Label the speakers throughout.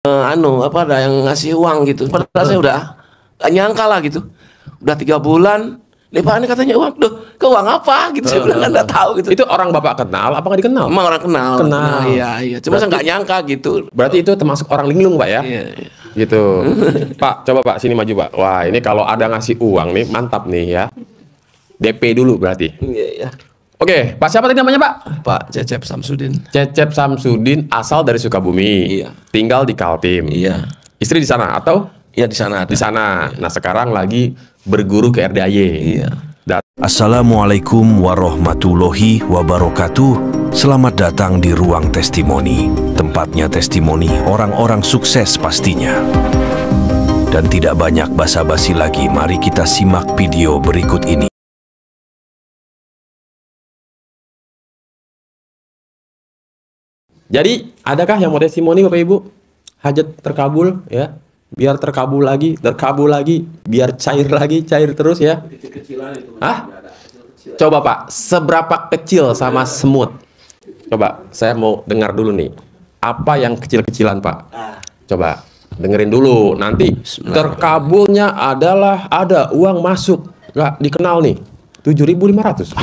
Speaker 1: Ada yang ngasih uang gitu. Padahal saya udah gak nyangka lah gitu. Udah 3 bulan. Nih Pak, ini katanya uang. Duh, ke uang apa gitu. Saya bilang nggak tahu gitu.
Speaker 2: Itu orang Bapak kenal apa nggak dikenal?
Speaker 1: Emang orang kenal.
Speaker 2: Kenal.
Speaker 1: Iya. Cuma saya nggak nyangka gitu.
Speaker 2: Berarti itu termasuk orang linglung Pak ya?
Speaker 1: Iya.
Speaker 2: Gitu. Pak, coba Pak sini maju Pak. Wah, ini kalau ada ngasih uang nih mantap nih ya. DP dulu berarti.
Speaker 1: Iya.
Speaker 2: Oke, Pak siapa tadi namanya Pak?
Speaker 1: Pak Cecep Samsudin.
Speaker 2: Cecep Samsudin, asal dari Sukabumi.
Speaker 1: Iya.
Speaker 2: Tinggal di Kaltim.
Speaker 1: Iya.
Speaker 2: Istri di sana atau?
Speaker 1: Iya di sana.
Speaker 2: Di sana. Nah, sekarang lagi berguru ke RDAY.
Speaker 1: Iya.
Speaker 3: Assalamualaikum warahmatullahi wabarakatuh. Selamat datang di Ruang Testimoni. Tempatnya testimoni orang-orang sukses pastinya. Dan tidak banyak basa-basi lagi, mari kita simak video berikut ini.
Speaker 2: Jadi, adakah yang mau testimoni Bapak Ibu? Hajat terkabul ya. Biar terkabul lagi, biar cair lagi, cair terus ya. Hah? Coba Pak, seberapa kecil sama semut? Coba, saya mau dengar dulu nih. Apa yang kecil-kecilan Pak? Coba, dengerin dulu. Nanti terkabulnya adalah ada uang masuk. Nggak dikenal nih. 7.500.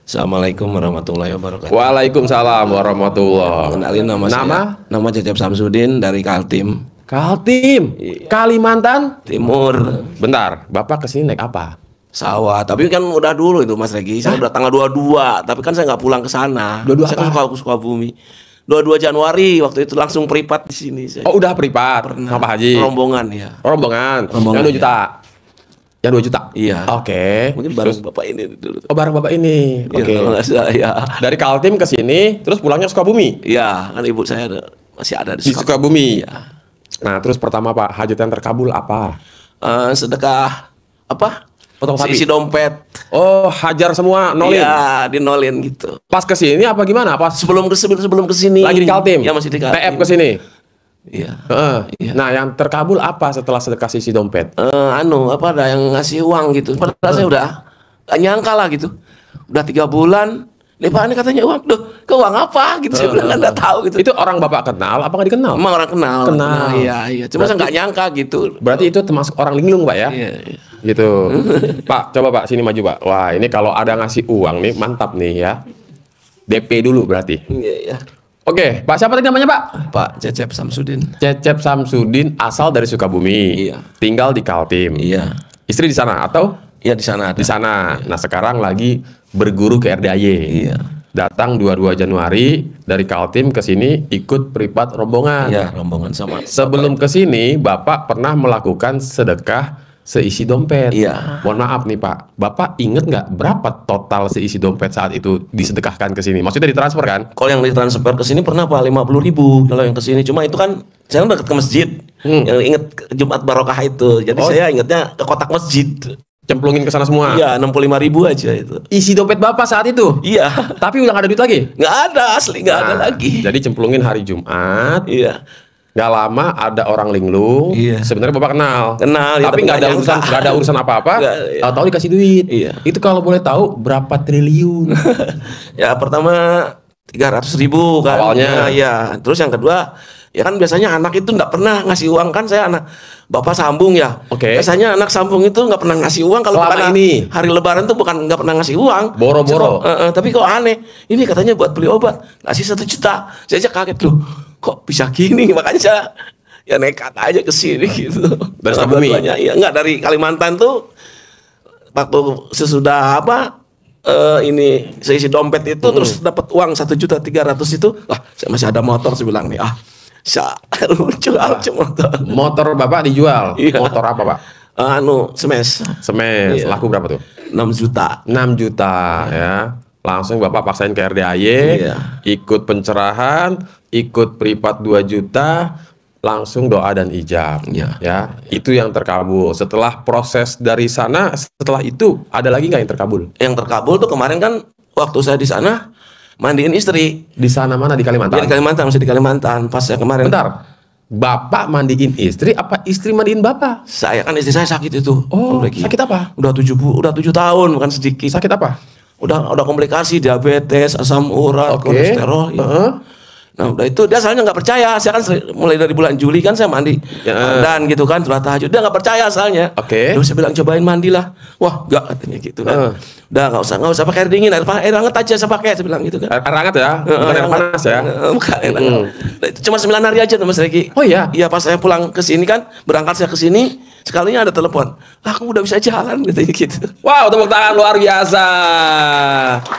Speaker 1: Assalamualaikum warahmatullahi wabarakatuh.
Speaker 2: Waalaikumsalam warahmatullahi.
Speaker 1: Kenalin nama saya. Nama Cecep Samsudin dari Kaltim.
Speaker 2: Kaltim, Kalimantan
Speaker 1: Timur.
Speaker 2: Bentar, Bapak kesini naik apa?
Speaker 1: Sawah, tapi kan udah dulu itu Mas Regi. Saya udah tanggal 22, tapi kan saya nggak pulang ke sana.
Speaker 2: 22
Speaker 1: saya kan
Speaker 2: apa?
Speaker 1: Sukabumi. 22 Januari waktu itu langsung privat di sini saya.
Speaker 2: Oh, udah privat sama Pak Haji.
Speaker 1: Rombongan ya.
Speaker 2: Rombongan.
Speaker 1: Rombongan,
Speaker 2: Yang 2 juta. Yang 2 juta.
Speaker 1: Iya.
Speaker 2: Oke.
Speaker 1: Mungkin bareng Bapak ini dulu.
Speaker 2: Oh, bareng Bapak ini.
Speaker 1: Iya,
Speaker 2: Oke.
Speaker 1: kalau nggak salah, ya.
Speaker 2: Dari Kaltim ke sini, terus pulangnya Sukabumi.
Speaker 1: Iya, kan ibu saya masih ada
Speaker 2: Di Sukabumi.
Speaker 1: Iya.
Speaker 2: Nah, terus pertama Pak, hajat yang terkabul apa?
Speaker 1: Sedekah apa?
Speaker 2: Potong sapi.
Speaker 1: Isi dompet.
Speaker 2: Oh, hajar semua, nolin.
Speaker 1: Iya, dinolin gitu.
Speaker 2: Pas ke sini apa gimana? Pas
Speaker 1: Sebelum ke sini.
Speaker 2: lagi di Kaltim.
Speaker 1: Ya masih di Kaltim.
Speaker 2: TF ke sini.
Speaker 1: Iya.
Speaker 2: Iya. Nah, yang terkabul apa setelah sedekah isi dompet?
Speaker 1: Ada yang ngasih uang gitu. Padahal saya udah gak nyangka lah gitu. Udah 3 bulan. Nih Pak, ini katanya uang. Duh, ke uang apa gitu. Saya bilang nggak tahu gitu.
Speaker 2: Itu orang Bapak kenal apa nggak dikenal?
Speaker 1: Emang orang kenal.
Speaker 2: Kenal.
Speaker 1: Iya. Cuma saya nggak nyangka gitu.
Speaker 2: Berarti itu termasuk orang linglung Pak ya?
Speaker 1: Iya.
Speaker 2: Gitu. Pak, coba Pak sini maju Pak. Wah, ini kalau ada ngasih uang nih mantap nih ya. DP dulu berarti.
Speaker 1: Iya.
Speaker 2: Oke, Pak siapa tadi namanya Pak?
Speaker 1: Pak Cecep Samsudin.
Speaker 2: Cecep Samsudin, asal dari Sukabumi.
Speaker 1: Iya.
Speaker 2: Tinggal di Kaltim.
Speaker 1: Iya.
Speaker 2: Istri di sana atau?
Speaker 1: Iya di sana.
Speaker 2: Di sana. Nah, sekarang lagi berguru ke RDAY.
Speaker 1: Iya.
Speaker 2: Datang 22 Januari dari Kaltim ke sini ikut privat rombongan.
Speaker 1: Iya, rombongan sama.
Speaker 2: Sebelum ke sini Bapak pernah melakukan sedekah seisi dompet.
Speaker 1: Iya.
Speaker 2: Mohon maaf nih Pak, Bapak inget nggak berapa total seisi dompet saat itu disedekahkan ke sini? Maksudnya ditransfer kan?
Speaker 1: Kalau yang ditransfer ke sini pernah Pak 50.000 kalau yang ke sini. Cuma itu kan saya dekat ke masjid. Yang inget Jumat Barokah itu. Jadi saya ingetnya ke kotak masjid.
Speaker 2: Cemplungin ke sana semua.
Speaker 1: Iya, 65.000 aja itu.
Speaker 2: Isi dompet Bapak saat itu?
Speaker 1: Iya.
Speaker 2: Tapi udah nggak ada duit lagi?
Speaker 1: Nggak ada, asli nggak ada lagi.
Speaker 2: Jadi cemplungin hari Jumat.
Speaker 1: Iya.
Speaker 2: Nggak lama ada orang linglung.
Speaker 1: Iya.
Speaker 2: Sebenarnya Bapak kenal.
Speaker 1: Kenal, ya,
Speaker 2: Tapi
Speaker 1: tapi
Speaker 2: nggak ada
Speaker 1: nggak
Speaker 2: urusan,
Speaker 1: nyangka.
Speaker 2: nggak ada urusan apa-apa.
Speaker 1: Nggak, iya.
Speaker 2: Tahu-tahu dikasih duit.
Speaker 1: Iya.
Speaker 2: Itu kalau boleh tahu berapa triliun?
Speaker 1: Ya pertama 300.000 kan.
Speaker 2: Awalnya.
Speaker 1: Ya. Terus yang kedua, ya kan biasanya anak itu nggak pernah ngasih uang kan. Saya anak bapak sambung ya.
Speaker 2: Oke.
Speaker 1: Biasanya anak sambung itu nggak pernah ngasih uang kalau
Speaker 2: Selama
Speaker 1: bukan
Speaker 2: ini.
Speaker 1: hari Lebaran tuh bukan nggak pernah ngasih uang.
Speaker 2: Boro-boro.
Speaker 1: Tapi kok aneh. Ini katanya buat beli obat ngasih 1 juta. Saya aja kaget loh. Kok bisa gini? Makanya saya ya nekat aja ke sini gitu.
Speaker 2: Dari Sukabumi?
Speaker 1: Ya enggak, dari Kalimantan tuh waktu sesudah ini seisi dompet itu terus dapat uang 1.300.000 itu, saya masih ada motor, saya bilang nih saya jual motor.
Speaker 2: Motor Bapak dijual.
Speaker 1: Iya.
Speaker 2: Motor apa Pak?
Speaker 1: Smash
Speaker 2: Semes.
Speaker 1: Iya.
Speaker 2: Laku berapa tuh?
Speaker 1: 6 juta.
Speaker 2: 6 juta ya. Langsung Bapak paksain ke RDAY.
Speaker 1: Iya.
Speaker 2: Ikut pencerahan, ikut privat 2 juta. Langsung doa dan ijab.
Speaker 1: Iya.
Speaker 2: Ya, itu yang terkabul. Setelah proses dari sana, setelah itu ada lagi nggak yang terkabul?
Speaker 1: Yang terkabul tuh kemarin kan waktu saya di sana mandiin istri.
Speaker 2: Di sana mana di Kalimantan?
Speaker 1: Di Kalimantan, masih di Kalimantan pas saya kemarin.
Speaker 2: Bentar. Bapak mandiin istri apa istri mandiin Bapak?
Speaker 1: Saya kan istri saya sakit itu.
Speaker 2: Oh,
Speaker 1: komplikasi.
Speaker 2: sakit apa?
Speaker 1: Udah 7 tahun, bukan sedikit.
Speaker 2: Sakit apa?
Speaker 1: Udah komplikasi, diabetes, asam urat,
Speaker 2: Oke.
Speaker 1: kolesterol. Ya. Nah udah itu dia asalnya nggak percaya. Saya kan mulai dari bulan Juli kan saya mandi dan gitu kan setelah tahajud. Dia nggak percaya asalnya.
Speaker 2: Oke.
Speaker 1: Terus saya bilang cobain mandilah. Wah nggak katanya gitu kan. Udah nggak usah pakai air dingin, air hangat aja saya pakai. Saya bilang gitu kan.
Speaker 2: Air hangat ya, bukan air panas ya.
Speaker 1: Bukan air hangat. Itu cuma 9 hari aja Mas Reki.
Speaker 2: Oh iya.
Speaker 1: Iya pas saya pulang ke sini kan, berangkat saya ke sini, sekalinya ada telepon. Aku udah bisa jalan katanya gitu.
Speaker 2: Wow, tepuk tangan luar biasa.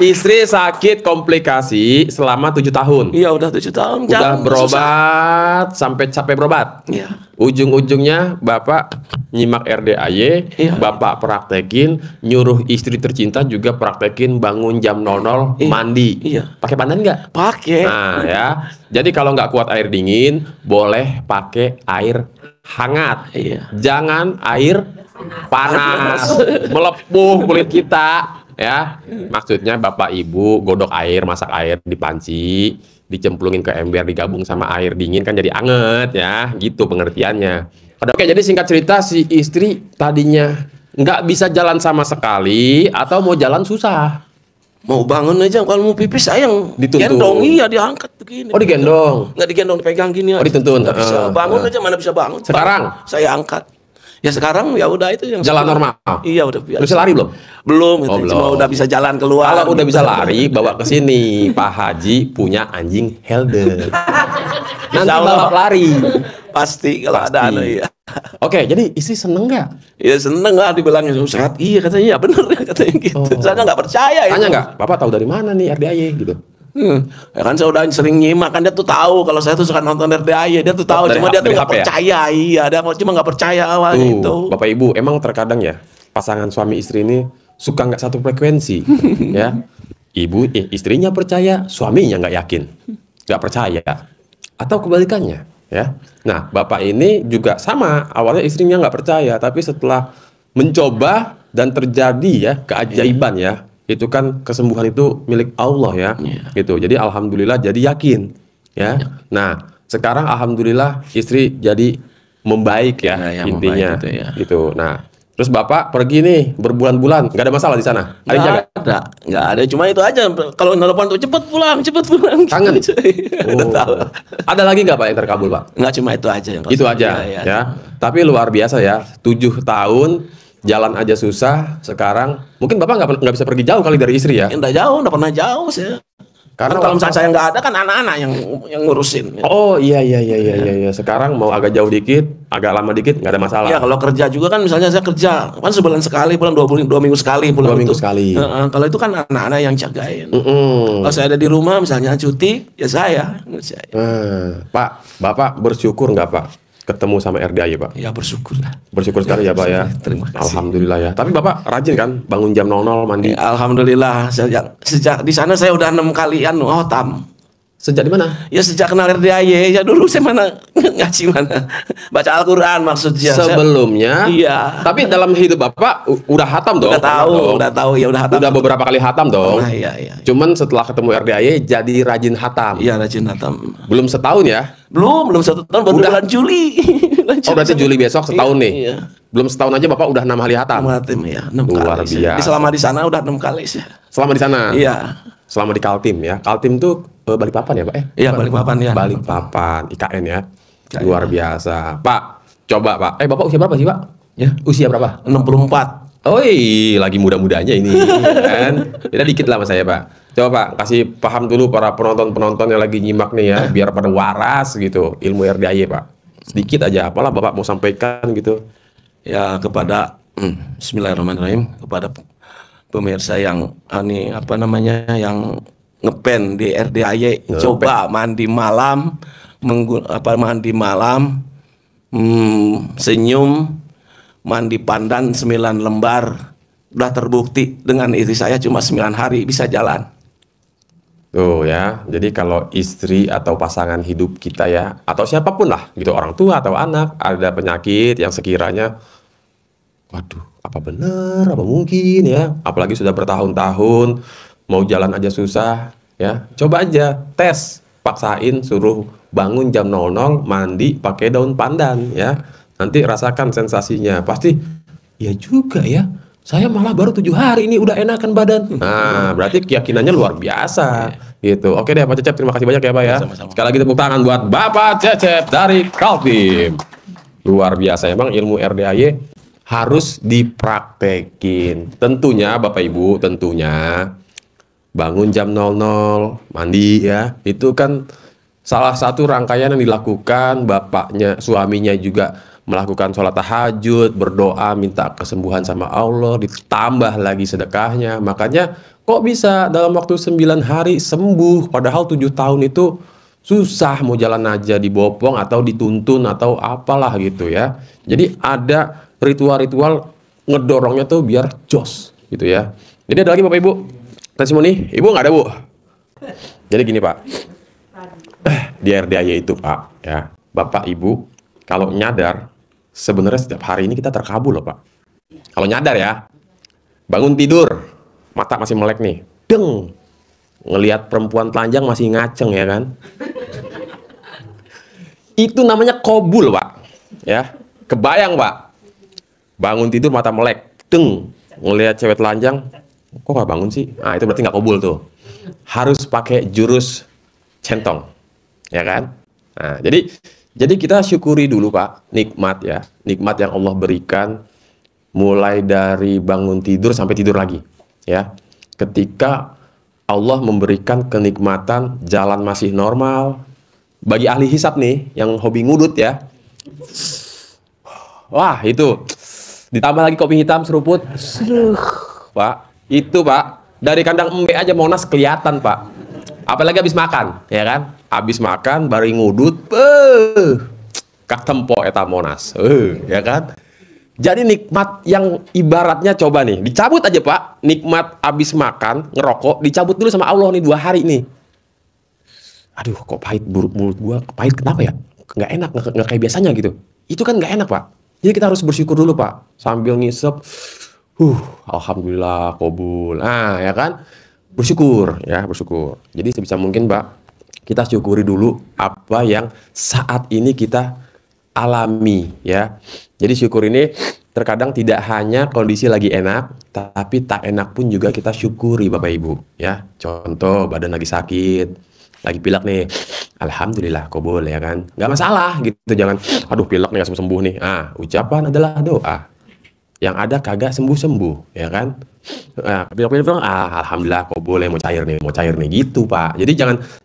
Speaker 2: Istri sakit komplikasi selama 7 tahun.
Speaker 1: Iya udah 7 tahun.
Speaker 2: Udah berobat sampai capek berobat.
Speaker 1: Iya.
Speaker 2: Ujung-ujungnya Bapak nyimak RDAY,
Speaker 1: Iya.
Speaker 2: Bapak praktekin, nyuruh istri tercinta juga praktekin bangun jam 00
Speaker 1: Iya.
Speaker 2: mandi.
Speaker 1: Iya.
Speaker 2: Pakai pandan nggak?
Speaker 1: Pakai.
Speaker 2: Nah ya, jadi kalau nggak kuat air dingin, boleh pakai air hangat.
Speaker 1: Iya.
Speaker 2: Jangan air panas, melepuh kulit kita. Ya, maksudnya Bapak Ibu godok air, masak air di panci, dicemplungin ke ember, digabung sama air dingin kan jadi anget ya, gitu pengertiannya. Oke, jadi singkat cerita si istri tadinya nggak bisa jalan sama sekali atau mau jalan susah.
Speaker 1: Mau bangun aja kalau mau pipis saya yang
Speaker 2: Dituntun.
Speaker 1: gendong, iya diangkat begini.
Speaker 2: Oh digendong.
Speaker 1: Nggak digendong, dipegang gini.
Speaker 2: Oh, dituntun.
Speaker 1: Nggak bisa bangun aja, mana bisa bangun.
Speaker 2: Sekarang?
Speaker 1: Saya angkat. Ya sekarang ya udah itu yang
Speaker 2: Jalan
Speaker 1: sekarang.
Speaker 2: normal?
Speaker 1: Iya udah biasa.
Speaker 2: Udah bisa lari belum?
Speaker 1: Belum,
Speaker 2: Oh,
Speaker 1: gitu. Cuma
Speaker 2: belum.
Speaker 1: udah bisa jalan keluar.
Speaker 2: Kalau udah bisa lari, bawa ke sini. Pak Haji punya anjing Helder. Nanti
Speaker 1: Insya Allah.
Speaker 2: balap lari.
Speaker 1: Pasti kalau ada
Speaker 2: Pasti.
Speaker 1: ya.
Speaker 2: Oke, jadi istri seneng nggak?
Speaker 1: Ya seneng lah dibilangnya sehat. Iya katanya, ya bener ya katanya gitu. Saya nggak percaya itu.
Speaker 2: Tanya nggak? Bapak tahu dari mana nih RDAY gitu?
Speaker 1: Ya kan saya udah sering nyimak kan dia tuh tahu kalau saya tuh suka nonton RDAY, dia tuh tahu
Speaker 2: Dari
Speaker 1: cuma dia tuh
Speaker 2: dari
Speaker 1: nggak
Speaker 2: HP ya?
Speaker 1: percaya. Iya, dia cuma nggak percaya awal itu.
Speaker 2: Bapak Ibu, emang terkadang ya pasangan suami istri ini suka nggak satu frekuensi, ya. Istrinya percaya, suaminya nggak yakin, nggak percaya, atau kebalikannya, ya. Nah, Bapak ini juga sama, awalnya istrinya nggak percaya, tapi setelah mencoba dan terjadi ya keajaiban ya, itu kan kesembuhan itu milik Allah ya, gitu. Jadi alhamdulillah jadi yakin, ya. Nah, sekarang alhamdulillah istri jadi membaik ya,
Speaker 1: Ya,
Speaker 2: intinya,
Speaker 1: membaik gitu ya.
Speaker 2: gitu. Nah, terus Bapak pergi nih berbulan-bulan, nggak ada masalah di sana? Ada yang jaga?
Speaker 1: Nggak ada, cuma itu aja. Kalau nelpon tuh cepet pulang.
Speaker 2: Kangen?
Speaker 1: Udah tahu.
Speaker 2: Ada lagi nggak Pak yang terkabul Pak?
Speaker 1: Nggak cuma itu aja. Yang
Speaker 2: Itu aja,
Speaker 1: Iya, iya.
Speaker 2: ya. Tapi luar biasa ya, 7 tahun jalan aja susah. Sekarang mungkin Bapak nggak bisa pergi jauh kali dari istri ya?
Speaker 1: Nggak jauh, nggak pernah jauh saya.
Speaker 2: Karena
Speaker 1: Karena kalau misalnya saya nggak ada kan anak-anak yang ngurusin.
Speaker 2: Oh iya. Sekarang mau agak jauh dikit, agak lama dikit nggak ada masalah.
Speaker 1: Ya kalau kerja juga kan misalnya saya kerja kan sebulan sekali, pulang 2 minggu sekali pulang.
Speaker 2: 2 minggu
Speaker 1: itu.
Speaker 2: sekali.
Speaker 1: Kalau itu kan anak-anak yang jagain.
Speaker 2: Mm-mm.
Speaker 1: Kalau saya ada di rumah misalnya cuti, ya saya.
Speaker 2: Pak, Bapak bersyukur nggak Pak ketemu sama RDAY Pak?
Speaker 1: Ya bersyukur lah.
Speaker 2: Bersyukur sekali ya Pak ya.
Speaker 1: Terima kasih.
Speaker 2: Alhamdulillah ya. Tapi Bapak rajin kan bangun jam 00 mandi.
Speaker 1: Ya, alhamdulillah sejak di sana saya udah 6 kali tam.
Speaker 2: Sejak di mana?
Speaker 1: Ya sejak kenal RDAY ya dulu saya mana ngaji mana baca Al-Qur'an maksudnya.
Speaker 2: Sebelumnya.
Speaker 1: Iya.
Speaker 2: Tapi dalam hidup Bapak udah hatam dong.
Speaker 1: Udah tahu ya udah hatam.
Speaker 2: Udah beberapa kali hatam dong.
Speaker 1: Nah, iya.
Speaker 2: Cuman setelah ketemu RDAY jadi rajin hatam.
Speaker 1: Iya rajin hatam.
Speaker 2: Belum setahun ya?
Speaker 1: Belum 1 tahun baru bulan Juli.
Speaker 2: Oh berarti Juli besok setahun nih.
Speaker 1: Iya.
Speaker 2: Belum setahun aja Bapak udah 6 kali hatam.
Speaker 1: Hatam ya 6
Speaker 2: Luar
Speaker 1: kali.
Speaker 2: biasa.
Speaker 1: Selama di sana udah 6 kali sih.
Speaker 2: Selama di sana.
Speaker 1: Iya.
Speaker 2: Selama di Kaltim ya. Kaltim tuh Balikpapan ya Pak?
Speaker 1: Iya Balikpapan ya.
Speaker 2: Balikpapan, IKN ya. Luar biasa. Pak, coba Pak. Bapak usia berapa sih Pak?
Speaker 1: Ya.
Speaker 2: Usia berapa?
Speaker 1: 64.
Speaker 2: Oi, lagi muda-mudanya ini kan. Beda dikit lah sama saya Pak. Coba Pak, kasih paham dulu para penonton-penonton yang lagi nyimak nih ya, biar pada waras gitu ilmu RDAY Pak. Sedikit aja, apalah Bapak mau sampaikan gitu.
Speaker 1: Ya kepada Bismillahirrahmanirrahim, kepada pemirsa yang yang ngepen di RDAY, coba mandi malam, mandi malam, senyum, mandi pandan 9 lembar, udah terbukti dengan istri saya cuma 9 hari bisa jalan.
Speaker 2: Tuh ya, jadi kalau istri atau pasangan hidup kita ya, atau siapapun lah gitu, orang tua atau anak, ada penyakit yang sekiranya, waduh, apa bener, apa mungkin ya, apalagi sudah bertahun-tahun, mau jalan aja susah, ya, coba aja, tes, paksain, suruh bangun jam 00, mandi, pakai daun pandan, ya, nanti rasakan sensasinya, pasti, ya juga ya, Saya malah baru 7 hari ini udah enakan badan. Nah, berarti keyakinannya luar biasa. Gitu. Oke deh Pak Cecep, terima kasih banyak ya Pak ya.
Speaker 1: Sama-sama.
Speaker 2: Sekali lagi tepuk tangan buat Bapak Cecep dari Kaltim. Luar biasa, emang ilmu RDAY harus dipraktekin. Tentunya Bapak Ibu, tentunya bangun jam 00, mandi ya. Itu kan salah satu rangkaian yang dilakukan. Bapaknya, suaminya juga melakukan sholat tahajud, berdoa, minta kesembuhan sama Allah, ditambah lagi sedekahnya. Makanya kok bisa dalam waktu 9 hari sembuh, padahal 7 tahun itu susah, mau jalan aja dibopong atau dituntun atau apalah gitu ya. Jadi ada ritual-ritual ngedorongnya tuh biar jos gitu ya. Jadi ada lagi Bapak Ibu testimoni? Ibu nggak ada Bu? Jadi gini Pak, di RDAY itu Pak ya, Bapak Ibu kalau nyadar sebenarnya setiap hari ini kita terkabul loh Pak. Kalau nyadar ya, bangun tidur, mata masih melek nih, deng, ngelihat perempuan telanjang masih ngaceng ya kan. Itu namanya kobul Pak. Ya, kebayang Pak. Bangun tidur mata melek, deng, ngelihat cewek telanjang, kok nggak bangun sih? Nah itu berarti nggak kobul tuh. Harus pakai jurus centong, ya kan? Nah jadi kita syukuri dulu Pak, nikmat ya, nikmat yang Allah berikan mulai dari bangun tidur sampai tidur lagi ya. Ketika Allah memberikan kenikmatan jalan masih normal, bagi ahli hisab nih yang hobi ngudut ya, wah itu ditambah lagi kopi hitam seruput, Pak, itu Pak dari kandang embe aja Monas kelihatan Pak, apalagi habis makan ya kan. Habis makan, bari ngudut, katempo eta Monas, ya kan? Jadi nikmat yang ibaratnya coba nih, dicabut aja Pak, nikmat habis makan, ngerokok, dicabut dulu sama Allah nih 2 hari nih. Aduh, kok pahit mulut gua, pahit kenapa ya? Nggak enak, nggak kayak biasanya gitu. Itu kan nggak enak Pak. Jadi kita harus bersyukur dulu Pak, sambil ngisep, alhamdulillah, kobul, nah ya kan? Bersyukur ya, bersyukur. Jadi sebisa mungkin Pak, kita syukuri dulu apa yang saat ini kita alami ya. Jadi syukur ini terkadang tidak hanya kondisi lagi enak, tapi tak enak pun juga kita syukuri Bapak Ibu ya. Contoh badan lagi sakit, lagi pilek nih, alhamdulillah kobol ya kan. Nggak masalah gitu, jangan aduh pilek nih nggak sembuh nih. Ucapan adalah doa. Yang ada kagak sembuh-sembuh ya kan. Alhamdulillah kok boleh mau cair nih gitu Pak. Jadi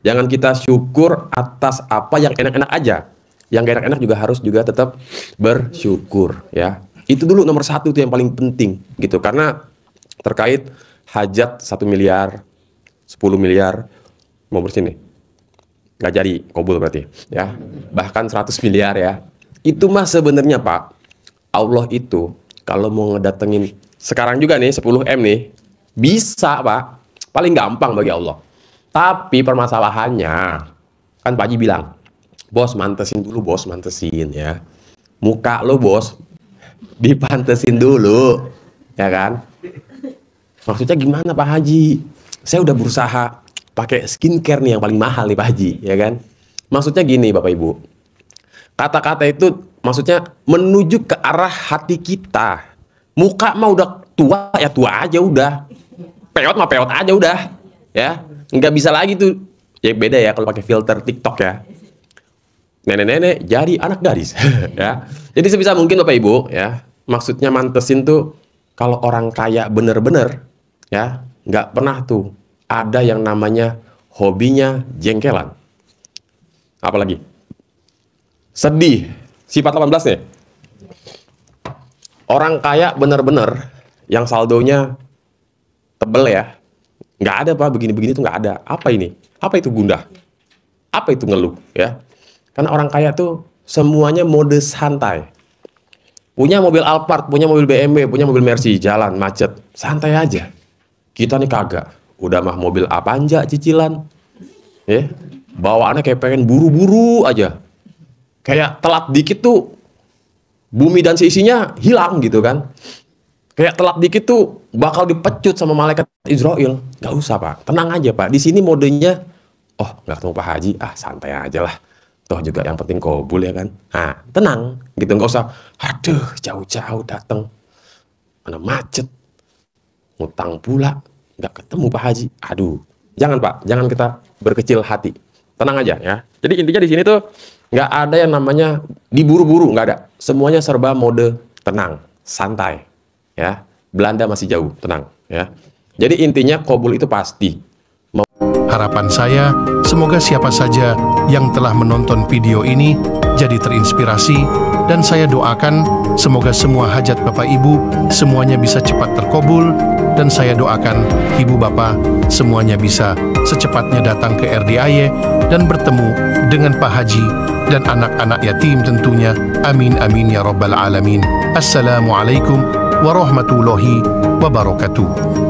Speaker 2: jangan kita syukur atas apa yang enak-enak aja. Yang gak enak-enak juga harus juga tetap bersyukur ya. Itu dulu nomor 1 tuh yang paling penting gitu. Karena terkait hajat 1 miliar, 10 miliar mau bersin nih, nggak jadi kobul berarti ya. Bahkan 100 miliar ya. Itu mah sebenarnya Pak, Allah itu kalau mau ngedatengin sekarang juga nih 10M nih, bisa Pak, paling gampang bagi Allah. Tapi permasalahannya, kan Pak Haji bilang, bos mantesin dulu, bos mantesin ya. Muka lo bos, dipantesin dulu, ya kan? Maksudnya gimana Pak Haji? Saya udah berusaha pakai skincare nih yang paling mahal nih Pak Haji, ya kan? Maksudnya gini Bapak Ibu, kata-kata itu maksudnya menuju ke arah hati kita. Muka mah udah tua ya tua aja udah. Peot mah peot aja udah. Ya, nggak bisa lagi tuh. Ya beda ya kalau pakai filter TikTok ya. Nenek-nenek jadi anak gadis. Ya. Jadi sebisa mungkin Bapak Ibu ya. Maksudnya mantesin tuh kalau orang kaya bener-bener ya, nggak pernah tuh ada yang namanya hobinya jengkelan. Apalagi sedih. Sifat 18 nih. Orang kaya bener-bener yang saldonya tebel ya. Nggak ada Pak, begini-begini tuh nggak ada. Apa ini? Apa itu gundah? Apa itu ngeluh ya? Karena orang kaya tuh semuanya mode santai. Punya mobil Alphard, punya mobil BMW, punya mobil Mercy, jalan macet, santai aja. Kita nih kagak. Udah mah mobil Avanza cicilan. Ya. Bawaannya kayak pengen buru-buru aja. Kayak telat dikit tuh bumi dan seisinya hilang gitu kan. Kayak telat dikit tuh bakal dipecut sama malaikat Israel. Gak usah Pak, tenang aja Pak. Di sini modenya, oh nggak ketemu Pak Haji, santai aja lah. Toh juga yang penting kobul ya kan. Tenang gitu, nggak usah. Aduh jauh-jauh datang, mana macet, ngutang pula, nggak ketemu Pak Haji. Aduh, jangan Pak, jangan kita berkecil hati. Tenang aja ya. Jadi intinya di sini tuh nggak ada yang namanya diburu-buru, nggak ada. Semuanya serba mode tenang, santai. Ya, Belanda masih jauh, tenang. Ya. Jadi intinya qabul itu pasti.
Speaker 4: Harapan saya, semoga siapa saja yang telah menonton video ini jadi terinspirasi, dan saya doakan semoga semua hajat Bapak Ibu semuanya bisa cepat terkabul, dan saya doakan Ibu Bapak semuanya bisa secepatnya datang ke RDIY dan bertemu dengan Pak Haji dan anak-anak yatim tentunya. Amin amin ya rabbal alamin. Assalamualaikum warahmatullahi wabarakatuh.